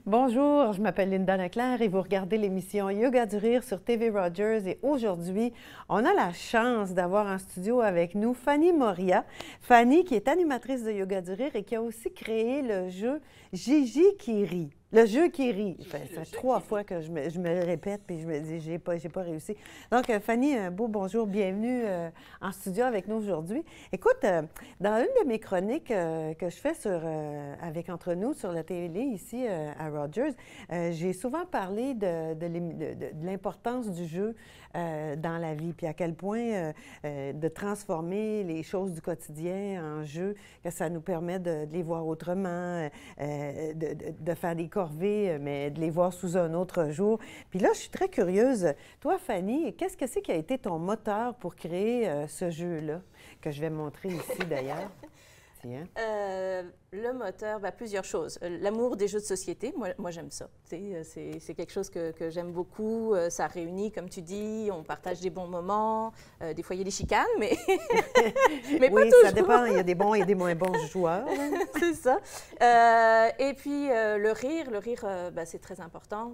Bonjour, je m'appelle Linda Leclerc et vous regardez l'émission Yoga du Rire sur TV Rogers. Et aujourd'hui, on a la chance d'avoir en studio avec nous Fanny Moria. Fanny qui est animatrice de Yoga du Rire et qui a aussi créé le jeu Gigi qui rit. Le jeu qui rit. Ça fait 3 fois que je me le répète puis je me dis, j'ai pas réussi. Donc, Fanny, un beau bonjour, bienvenue en studio avec nous aujourd'hui. Écoute, dans une de mes chroniques que je fais avec Entre nous sur la télé ici à Rogers, j'ai souvent parlé de l'importance du jeu dans la vie, puis à quel point de transformer les choses du quotidien en jeu, que ça nous permet de les voir autrement, de faire des corvées, mais de les voir sous un autre jour. Puis là, je suis très curieuse. Toi, Fanny, qu'est-ce que c'est qui a été ton moteur pour créer ce jeu-là, que je vais montrer ici d'ailleurs? Tiens. Le moteur, plusieurs choses. L'amour des jeux de société, moi j'aime ça. C'est quelque chose que j'aime beaucoup. Ça réunit, comme tu dis, on partage des bons moments. Des fois, il y a des chicanes, mais, mais oui, pas toujours. Ça dépend. Il y a des bons et des moins bons joueurs. C'est ça. Et puis, le rire, c'est très important.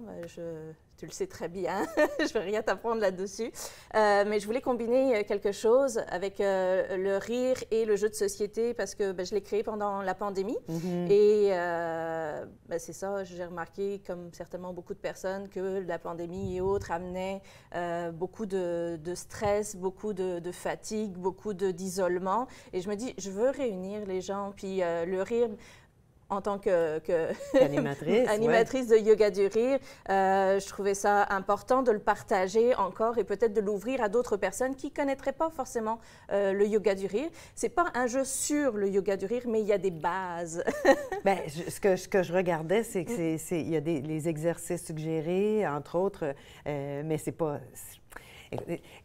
Tu le sais très bien, je ne vais rien t'apprendre là-dessus. Mais je voulais combiner quelque chose avec le rire et le jeu de société parce que je l'ai créé pendant la pandémie. Mm-hmm. Et c'est ça, j'ai remarqué, comme certainement beaucoup de personnes, que la pandémie et autres amenaient beaucoup de stress, beaucoup de fatigue, beaucoup d'isolement. Et je me dis, je veux réunir les gens, puis le rire... En tant qu'animatrice de Yoga du Rire, je trouvais ça important de le partager encore et peut-être de l'ouvrir à d'autres personnes qui ne connaîtraient pas forcément le Yoga du Rire. Ce n'est pas un jeu sur le Yoga du Rire, mais il y a des bases. Bien, ce que je regardais, c'est qu'il y a les exercices suggérés, entre autres, mais c'est pas...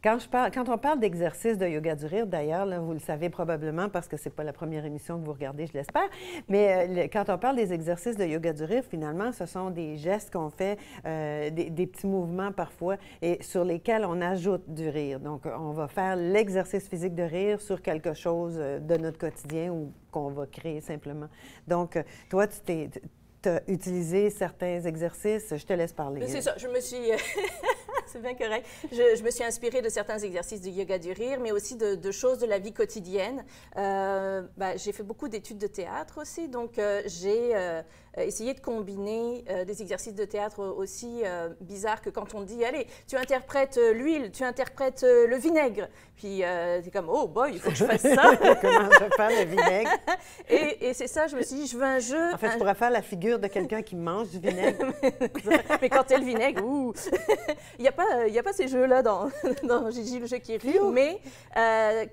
Quand on parle d'exercices de yoga du rire, d'ailleurs, là, vous le savez probablement parce que ce n'est pas la première émission que vous regardez, je l'espère, mais quand on parle des exercices de yoga du rire, finalement, ce sont des gestes qu'on fait, des petits mouvements parfois, et sur lesquels on ajoute du rire. Donc, on va faire l'exercice physique de rire sur quelque chose de notre quotidien ou qu'on va créer simplement. Donc, toi, tu as utilisé certains exercices. Je te laisse parler. C'est ça, je me suis... C'est bien correct. Je me suis inspirée de certains exercices de yoga du rire, mais aussi de choses de la vie quotidienne. J'ai fait beaucoup d'études de théâtre aussi, donc j'ai essayé de combiner des exercices de théâtre aussi bizarres que quand on dit « Allez, tu interprètes l'huile, tu interprètes le vinaigre ». Puis c'est comme « Oh boy, il faut que je fasse ça ». Comment je vais faire le vinaigre? Et c'est ça, je me suis dit « Je veux un jeu ». En fait, tu pourrais faire la figure de quelqu'un qui mange du vinaigre. Mais quand tu es le vinaigre, ouh! Il n'y a pas ces jeux-là dans Gigi, le jeu qui rit, mais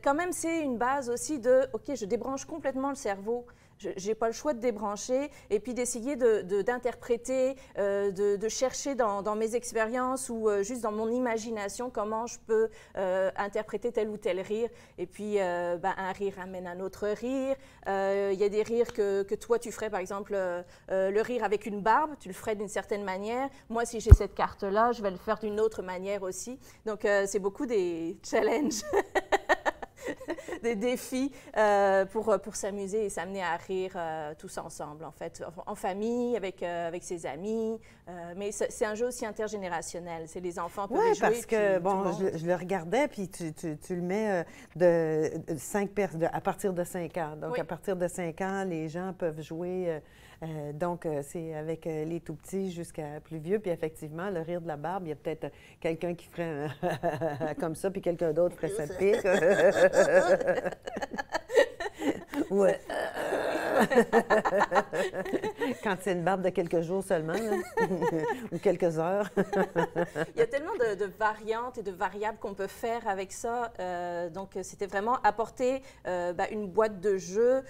quand même, c'est une base aussi de « OK, je débranche complètement le cerveau ». Je n'ai pas le choix de débrancher et puis d'essayer d'interpréter, de chercher dans mes expériences ou juste dans mon imagination comment je peux interpréter tel ou tel rire. Et puis, un rire amène un autre rire. Il y a des rires que toi, tu ferais, par exemple, le rire avec une barbe, tu le ferais d'une certaine manière. Moi, si j'ai cette carte-là, je vais le faire d'une autre manière aussi. Donc, c'est beaucoup des challenges. Des défis pour s'amuser et s'amener à rire tous ensemble, en fait, en famille, avec ses amis. Mais c'est un jeu aussi intergénérationnel. C'est les enfants peuvent y jouer. Oui, parce que, bon, je le regardais, puis tu le mets à partir de 5 ans. Donc, à partir de 5 ans, les gens peuvent jouer. Donc, c'est avec les tout-petits jusqu'à plus vieux. Puis, effectivement, le rire de la barbe, il y a peut-être quelqu'un qui ferait comme ça, puis quelqu'un d'autre ferait sa pique. Ouais. Quand c'est une barbe de quelques jours seulement, là, ou quelques heures. Il y a tellement de variantes et de variables qu'on peut faire avec ça. Donc, c'était vraiment apporter une boîte de jeux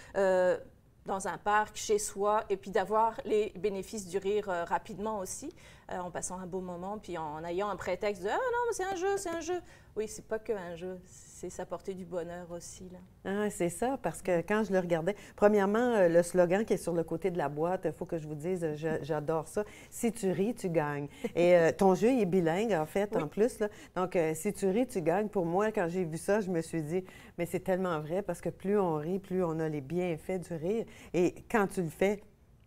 dans un parc, chez soi, et puis d'avoir les bénéfices du rire rapidement aussi, en passant un beau moment, puis en ayant un prétexte de « Ah non, mais c'est un jeu, c'est un jeu ». Oui, c'est pas qu'un jeu, c'est s'apporter du bonheur aussi, là. Ah, c'est ça, parce que quand je le regardais, premièrement, le slogan qui est sur le côté de la boîte, il faut que je vous dise, j'adore ça, « Si tu ris, tu gagnes ». Et ton jeu, il est bilingue, en fait, en plus, là. Donc, si tu ris, tu gagnes. Pour moi, quand j'ai vu ça, je me suis dit, mais c'est tellement vrai, parce que plus on rit, plus on a les bienfaits du rire. Et quand tu le fais,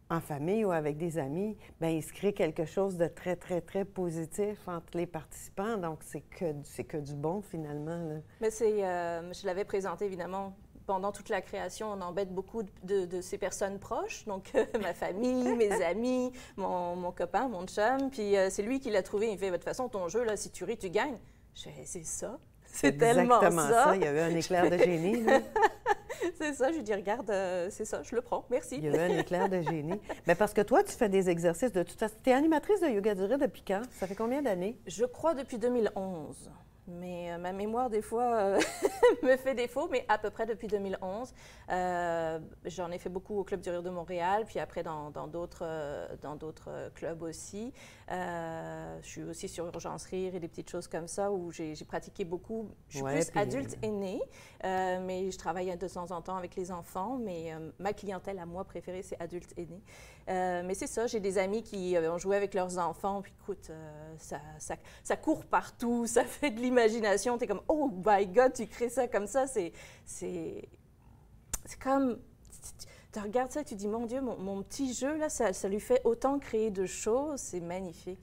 en famille ou avec des amis, bien, il se crée quelque chose de très, très, très positif entre les participants. Donc, c'est que du bon, finalement, là. Mais je l'avais présenté, évidemment, pendant toute la création. On embête beaucoup de ces personnes proches, donc ma famille, mes amis, mon copain, mon chum. Puis c'est lui qui l'a trouvé. Il fait, de toute façon, ton jeu, là, si tu ris, tu gagnes. Je fais, c'est ça. C'est tellement ça. Il y a eu un éclair de génie, là. C'est ça, je lui dis, regarde, c'est ça, je le prends, merci. Il y a eu un éclair de génie. Bien, parce que toi, tu fais des exercices de toute façon. Tu es animatrice de yoga du rire depuis quand? Ça fait combien d'années? Je crois depuis 2011. Mais ma mémoire, des fois, me fait défaut, mais à peu près depuis 2011. J'en ai fait beaucoup au Club du Rire de Montréal, puis après dans d'autres clubs aussi. Je suis aussi sur Urgence Rire et des petites choses comme ça où j'ai pratiqué beaucoup. Je suis plus adulte aîné, mais je travaille de temps en temps avec les enfants. Mais ma clientèle à moi préférée, c'est adulte aîné. Mais c'est ça, j'ai des amis qui ont joué avec leurs enfants, puis écoute, ça court partout, ça fait de l'imagination. Tu es comme, oh my God, tu crées ça comme ça. C'est comme, tu regardes ça et tu dis, mon Dieu, mon petit jeu, là, ça lui fait autant créer de choses. C'est magnifique.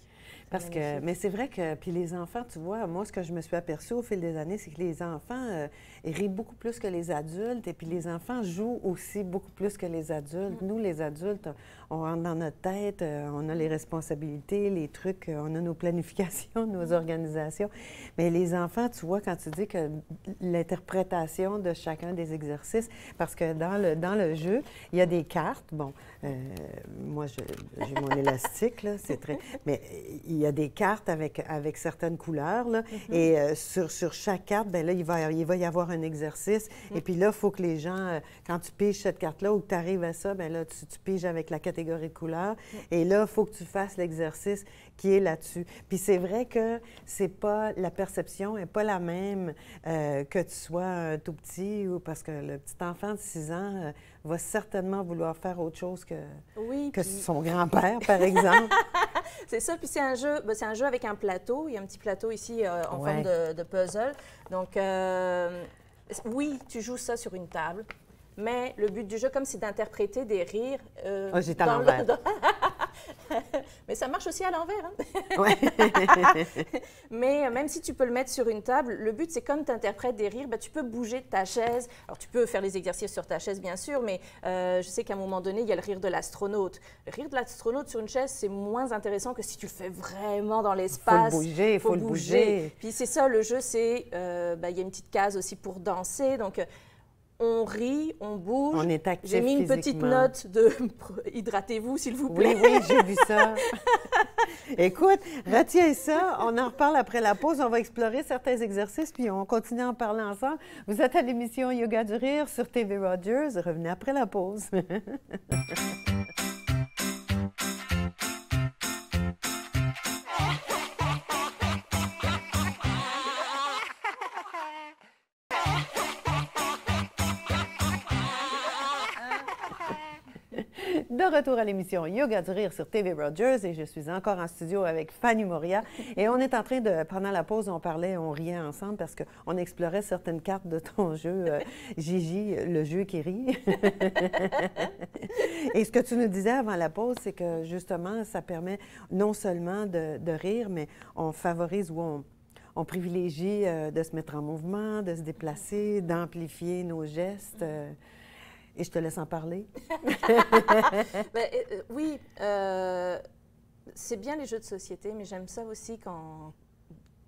Parce que, mais c'est vrai que, puis les enfants, tu vois, moi, ce que je me suis aperçue au fil des années, c'est que les enfants rient beaucoup plus que les adultes, et puis les enfants jouent aussi beaucoup plus que les adultes. Nous, les adultes, on rentre dans notre tête, on a les responsabilités, les trucs, on a nos planifications, nos organisations. Mais les enfants, tu vois, quand tu dis que l'interprétation de chacun des exercices, parce que dans le jeu, il y a des cartes. Bon, moi, j'ai mon élastique, là, c'est très... Mais il y a des cartes avec certaines couleurs, là, et sur chaque carte, bien là, il va y avoir un exercice. Et puis là, il faut que les gens, quand tu piges cette carte-là ou que tu arrives à ça, bien là, tu piges avec la catégorie de couleurs. Et là, il faut que tu fasses l'exercice qui est là-dessus. Puis c'est vrai que c'est pas, la perception n'est pas la même que tu sois un tout petit, ou parce que le petit enfant de 6 ans va certainement vouloir faire autre chose que son grand-père, par exemple. C'est ça, puis c'est un jeu avec un plateau. Il y a un petit plateau ici en forme de puzzle. Donc, oui, tu joues ça sur une table, mais le but du jeu, comme c'est d'interpréter des rires... j'étais à l'envers. Mais ça marche aussi à l'envers. Hein? Ouais. Mais même si tu peux le mettre sur une table, le but, c'est comme tu interprètes des rires, ben, tu peux bouger de ta chaise. Alors, tu peux faire les exercices sur ta chaise, bien sûr, mais je sais qu'à un moment donné, il y a le rire de l'astronaute. Le rire de l'astronaute sur une chaise, c'est moins intéressant que si tu le fais vraiment dans l'espace. Il faut le bouger. Puis c'est ça, le jeu, c'est... ben, il y a une petite case aussi pour danser, donc... On rit, on bouge. On est actif. J'ai mis une petite note de « hydratez-vous, s'il vous plaît ». Oui, j'ai vu ça. Écoute, retiens ça. On en reparle après la pause. On va explorer certains exercices, puis on continue à en parler ensemble. Vous êtes à l'émission Yoga du Rire sur TV Rogers. Revenez après la pause. De retour à l'émission Yoga du Rire sur TV Rogers et je suis encore en studio avec Fanny Moria. Et on est en train de, pendant la pause, on riait ensemble parce qu'on explorait certaines cartes de ton jeu, Gigi, le jeu qui rit. Et ce que tu nous disais avant la pause, c'est que justement, ça permet non seulement de rire, mais on favorise ou on privilégie de se mettre en mouvement, de se déplacer, d'amplifier nos gestes. Et je te laisse en parler. Oui, c'est bien les jeux de société, mais j'aime ça aussi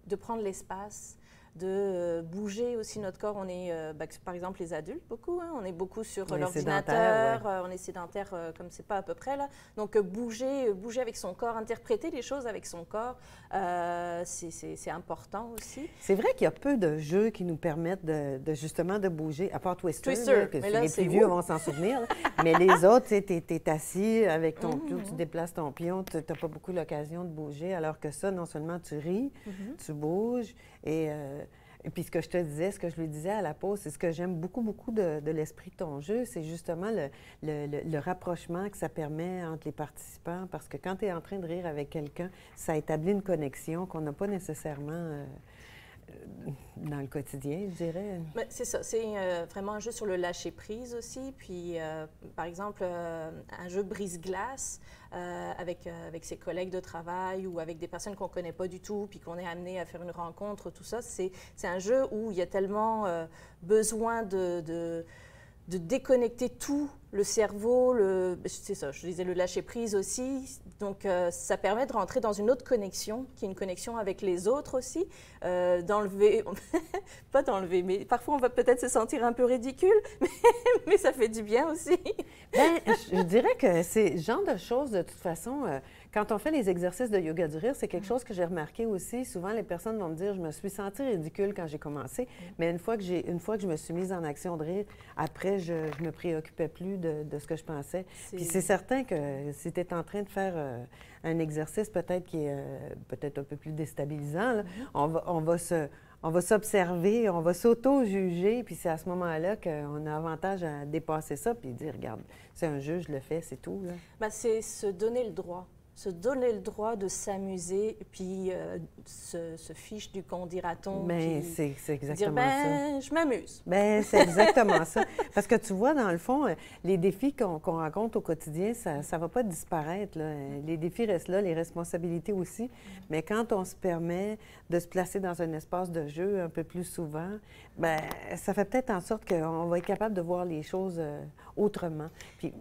de prendre l'espace, de bouger aussi notre corps. On est, par exemple, les adultes, beaucoup. Hein, on est beaucoup sur l'ordinateur, on est sédentaire comme c'est pas à peu près là. Donc, bouger avec son corps, interpréter les choses avec son corps, c'est important aussi. C'est vrai qu'il y a peu de jeux qui nous permettent justement de bouger, à part Twister, là, que les plus vieux vont s'en souvenir. Mais les autres, tu es assis avec ton pion, tu déplaces ton pion, tu n'as pas beaucoup l'occasion de bouger, alors que ça, non seulement tu ris, tu bouges, et puis ce que je te disais, ce que je lui disais à la pause, c'est ce que j'aime beaucoup, beaucoup de l'esprit de ton jeu, c'est justement le rapprochement que ça permet entre les participants, parce que quand tu es en train de rire avec quelqu'un, ça établit une connexion qu'on n'a pas nécessairement dans le quotidien, je dirais. C'est ça, c'est vraiment un jeu sur le lâcher-prise aussi. Puis, par exemple, un jeu brise-glace avec ses collègues de travail ou avec des personnes qu'on ne connaît pas du tout, puis qu'on est amené à faire une rencontre, tout ça. C'est un jeu où il y a tellement besoin de déconnecter tout, le cerveau, c'est ça, je disais le lâcher-prise aussi. Donc, ça permet de rentrer dans une autre connexion, qui est une connexion avec les autres aussi, d'enlever, pas d'enlever, mais parfois on va peut-être se sentir un peu ridicule, mais ça fait du bien aussi. Bien, je dirais que c'est ce genre de choses, de toute façon, quand on fait les exercices de yoga du rire, c'est quelque chose que j'ai remarqué aussi. Souvent, les personnes vont me dire, je me suis sentie ridicule quand j'ai commencé, mais une fois que je me suis mise en action de rire, après, je me préoccupais plus de ce que je pensais. Puis c'est certain que si tu es en train de faire un exercice peut-être qui est peut-être un peu plus déstabilisant, là, on va s'observer, on va s'auto-juger, puis c'est à ce moment-là qu'on a avantage à dépasser ça, puis dire, regarde, c'est un jeu, je le fais, c'est tout. Bien, c'est se donner le droit. Se donner le droit de s'amuser, puis se fiche du qu'on dira-t-on. Bien, c'est exactement dire, ça. Je m'amuse. Bien, c'est exactement ça. Parce que tu vois, dans le fond, les défis qu'on rencontre au quotidien, ça ne va pas disparaître, là. Les défis restent là, les responsabilités aussi. Mais quand on se permet de se placer dans un espace de jeu un peu plus souvent, bien, ça fait peut-être en sorte qu'on va être capable de voir les choses autrement. Puis,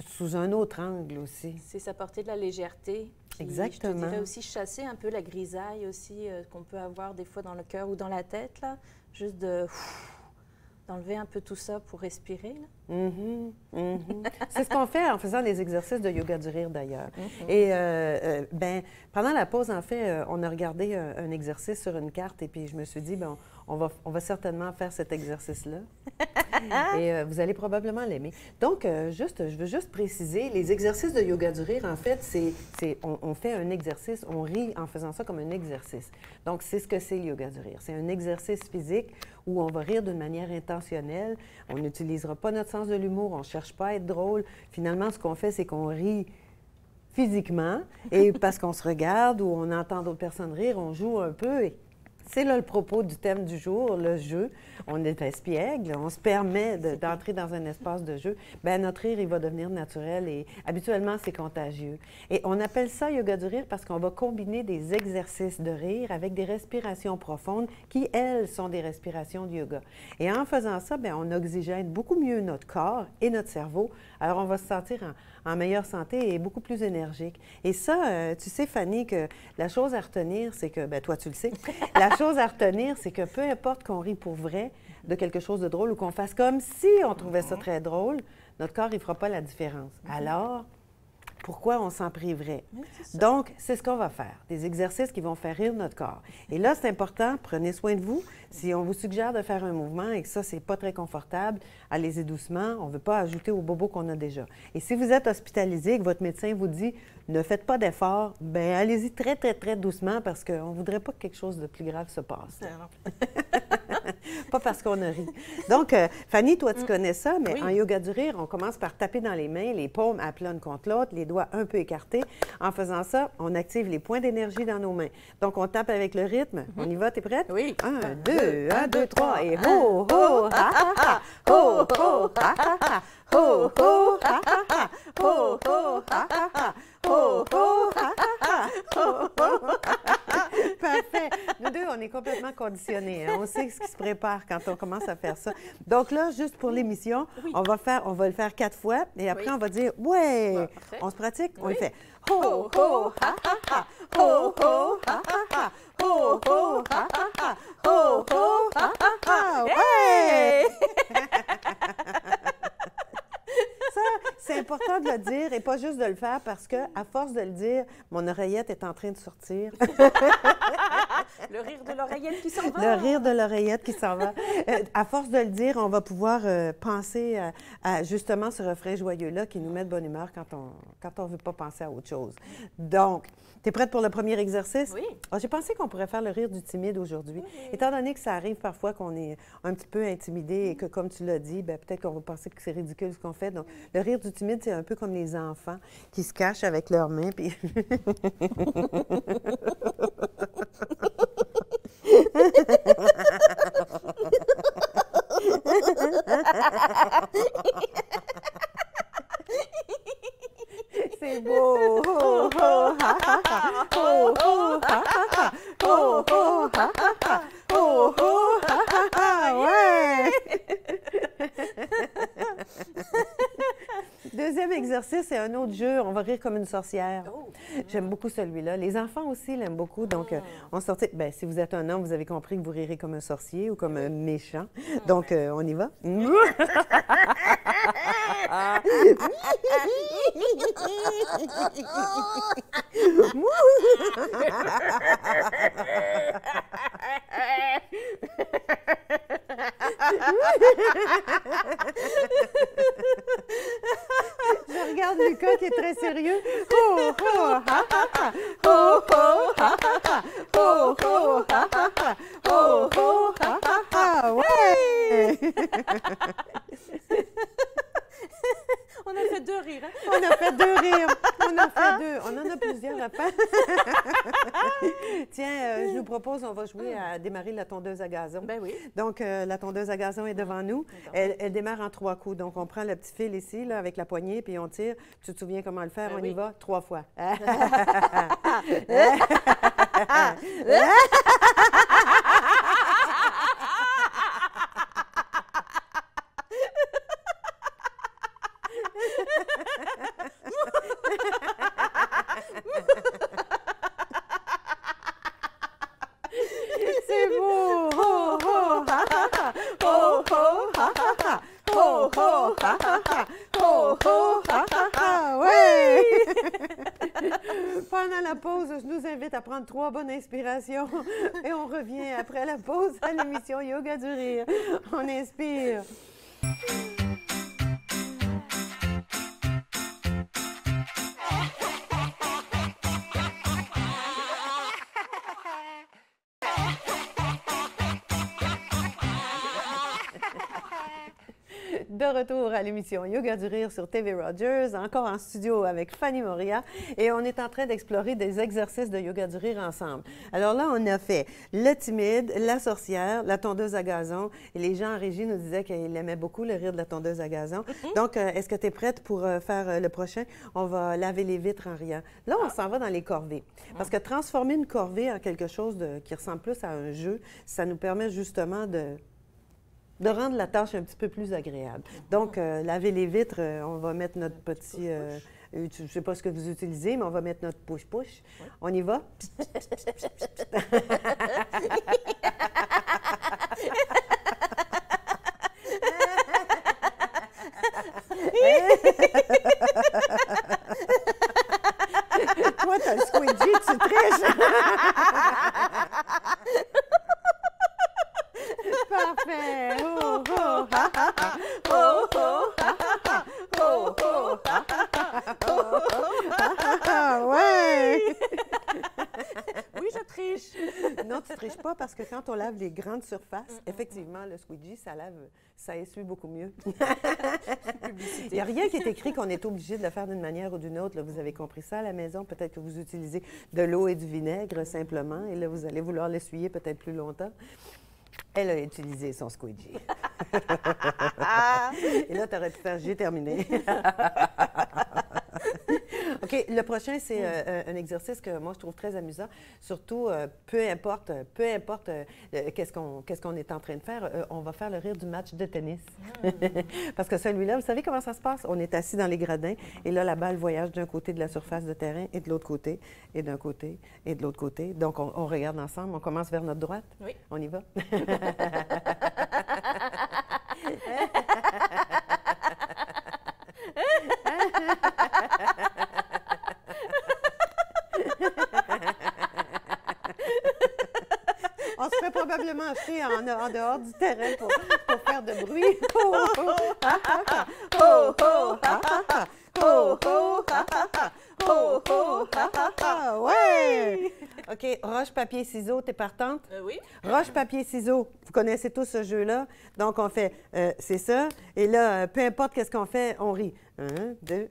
sous un autre angle aussi. C'est s'apporter de la légèreté. Puis exactement. Je te dirais aussi chasser un peu la grisaille aussi qu'on peut avoir des fois dans le cœur ou dans la tête, là. Juste d'enlever un peu tout ça pour respirer, là. C'est ce qu'on fait en faisant les exercices de yoga du rire, d'ailleurs. Et ben, pendant la pause, en fait, on a regardé un exercice sur une carte et puis je me suis dit, ben, on va certainement faire cet exercice-là. Et vous allez probablement l'aimer. Donc, je veux juste préciser, les exercices de yoga du rire, en fait, on fait un exercice, on rit en faisant ça comme un exercice. Donc, c'est ce que c'est le yoga du rire. C'est un exercice physique où on va rire d'une manière intentionnelle. On n'utilisera pas notre sens de l'humour, on ne cherche pas à être drôle. Finalement, ce qu'on fait, c'est qu'on rit physiquement et parce qu'on se regarde ou on entend d'autres personnes rire, on joue un peu. Et c'est là le propos du thème du jour, le jeu. On est espiègle, on se permet d'entrer dans un espace de jeu. Bien, notre rire, il va devenir naturel et habituellement, c'est contagieux. Et on appelle ça yoga du rire parce qu'on va combiner des exercices de rire avec des respirations profondes qui, elles, sont des respirations de yoga. Et en faisant ça, bien, on oxygène beaucoup mieux notre corps et notre cerveau. Alors, on va se sentir en meilleure santé et beaucoup plus énergique. Et ça, tu sais, Fanny, que la chose à retenir, c'est que, bien, toi, tu le sais, la chose à retenir, c'est que peu importe qu'on rit pour vrai de quelque chose de drôle ou qu'on fasse comme si on trouvait ça très drôle, notre corps, il ne fera pas la différence. Alors, pourquoi on s'en priverait? Donc, c'est ce qu'on va faire, des exercices qui vont faire rire notre corps. Et là, c'est important, prenez soin de vous. Si on vous suggère de faire un mouvement et que ça, c'est pas très confortable, allez-y doucement. On ne veut pas ajouter au bobo qu'on a déjà. Et si vous êtes hospitalisé et que votre médecin vous dit « ne faites pas d'efforts », bien, allez-y très, très, très doucement parce qu'on ne voudrait pas que quelque chose de plus grave se passe. Pas parce qu'on a ri. Donc, Fanny, toi, tu connais ça, mais en yoga du rire, on commence par taper dans les mains, les paumes à plat l'une contre l'autre, les doigts un peu écartés. En faisant ça, on active les points d'énergie dans nos mains. Donc, on tape avec le rythme. On y va, t'es prête? Oui. 1, 2, 1, 2, 3, et ho, ho, ha, ha, ha, ho, ho, ha, ha, ha, ho, ho, ha, ha, ha, ho, ho, ha, ha, ha, ho, ho, ha, ha, ha, ho, ho, ha, ha, ha. Parfait. Nous deux, on est complètement conditionnés. Hein? On sait ce qui se prépare quand on commence à faire ça. Donc là, juste pour l'émission, on va le faire 4 fois et après, on va dire, ouais, on se pratique, on le fait. Ho, ho, ha, ha, ha, ho, ho, ha, ha, ha, ho, ho, ha, ha, ha, ho, ho, ha, ha, ha, ouais! Ça, c'est important de le dire et pas juste de le faire parce que, à force de le dire, mon oreillette est en train de sortir. Le rire de l'oreillette qui s'en va. Le rire de l'oreillette qui s'en va. À force de le dire, on va pouvoir penser à justement ce refrain joyeux-là qui nous met de bonne humeur quand on ne veut pas penser à autre chose. Donc, tu es prête pour le premier exercice? Oui. Oh, j'ai pensé qu'on pourrait faire le rire du timide aujourd'hui. Étant donné que ça arrive parfois qu'on est un petit peu intimidé et que, comme tu l'as dit, peut-être qu'on va penser que c'est ridicule ce qu'on fait. Donc, le rire du timide, c'est un peu comme les enfants qui se cachent avec leurs mains. Puis... C'est beau! Oh, oh, ha, ha, ha. Oh, oh, ha, ha, ha. Oh, oh, ha, ha, ha. Oh, oh, ha, ha, ha. Ouais! Deuxième exercice, c'est un autre jeu. On va rire comme une sorcière. J'aime beaucoup celui-là. Les enfants aussi l'aiment beaucoup. Donc, on sortit. Bien, si vous êtes un homme, vous avez compris que vous rirez comme un sorcier ou comme un méchant. Donc, on y va. Je regarde Lucas qui est très sérieux. Oh, oh, ha, ha, ha. Oh, oh, ha, ha, ha. Oh, oh, ha, ha, ha. Oh, oh, ha, ha, ha. Ouais! On a fait 2 rires. Hein? On a fait 2 rires. On a fait 2. On en a plusieurs à faire. Tiens, je nous propose, on va jouer à démarrer la tondeuse à gazon. Ben oui. Donc, la tondeuse à gazon est devant nous. Elle démarre en 3 coups. Donc, on prend le petit fil ici, là, avec la poignée, puis on tire. Tu te souviens comment le faire? Ben on oui. y va 3 fois. C'est beau! Oh, oh, ha, ha, ha. Oh, oh, ha, ha, ha. Oh, oh, ha, ha, ha. Oh, oh, ha, ha, ha. Ouais! Pendant la pause, je nous invite à prendre 3 bonnes inspirations et on revient après la pause à l'émission Yoga du rire. On inspire. De retour à l'émission Yoga du rire sur TV Rogers, encore en studio avec Fanny Moria, et on est en train d'explorer des exercices de Yoga du rire ensemble. Alors là, on a fait le timide, la sorcière, la tondeuse à gazon, et les gens en régie nous disaient qu'ils aimaient beaucoup le rire de la tondeuse à gazon. Donc, est-ce que tu es prête pour faire le prochain? On va laver les vitres en riant. Là, on s'en va dans les corvées, parce que transformer une corvée en quelque chose qui ressemble plus à un jeu, ça nous permet justement de rendre la tâche un petit peu plus agréable. Donc, laver les vitres, on va mettre notre petit... je ne sais pas ce que vous utilisez, mais on va mettre notre push-push. Oui. On y va? Toi, t'as le squeegee, tu triches! Parfait! Oh, oh, ha, ha, ha! Oh, oh, ha, ha, ha! Oh, oh, ha, ha, ha! Oh, oh, ha, ha, ha! Ouais! Oui, je triche. Non, tu ne triches pas parce que quand on lave les grandes surfaces, effectivement, le squeegee, ça essuie beaucoup mieux. Il n'y a rien qui est écrit qu'on est obligé de le faire d'une manière ou d'une autre. Là, vous avez compris ça à la maison. Peut-être que vous utilisez de l'eau et du vinaigre simplement, et là, vous allez vouloir l'essuyer peut-être plus longtemps. Elle a utilisé son squeegee. Et là, tu aurais pu faire « j'ai terminé ». OK, le prochain, c'est un exercice que moi, je trouve très amusant. Surtout, peu importe qu'est-ce qu'on est en train de faire, on va faire le rire du match de tennis. Parce que celui-là, vous savez comment ça se passe? On est assis dans les gradins et là, la balle voyage d'un côté de la surface de terrain et de l'autre côté, et d'un côté et de l'autre côté. Donc, on regarde ensemble. On commence vers notre droite. Oui. On y va? On se fait probablement acheter en dehors du terrain pour faire de bruit. Oh, oh, ha, ha, ha. Oh, oh, ha, ha, ha. Oh, oh, ha, ha, ha. Oh, oh, ha, ha, ha. Ouais! OK, roche, papier, ciseaux, t'es partante? Oui. Roche, papier, ciseaux. Vous connaissez tous ce jeu-là. Donc, on fait, c'est ça. Et là, peu importe qu'est-ce qu'on fait, on rit. 1, 2...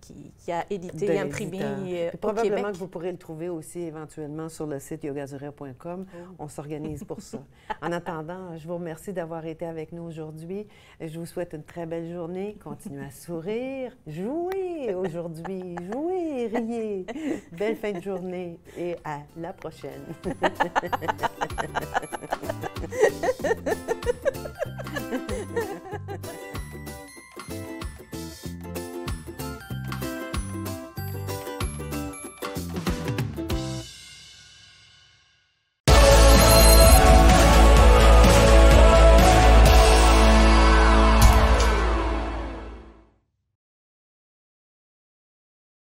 qui a édité et imprimé au probablement Québec. que vous pourrez le trouver aussi éventuellement sur le site yogadurir.com. On s'organise pour ça. En attendant, je vous remercie d'avoir été avec nous aujourd'hui. Je vous souhaite une très belle journée. Continuez à sourire. Jouez aujourd'hui. Jouez, riez. Belle fin de journée et à la prochaine.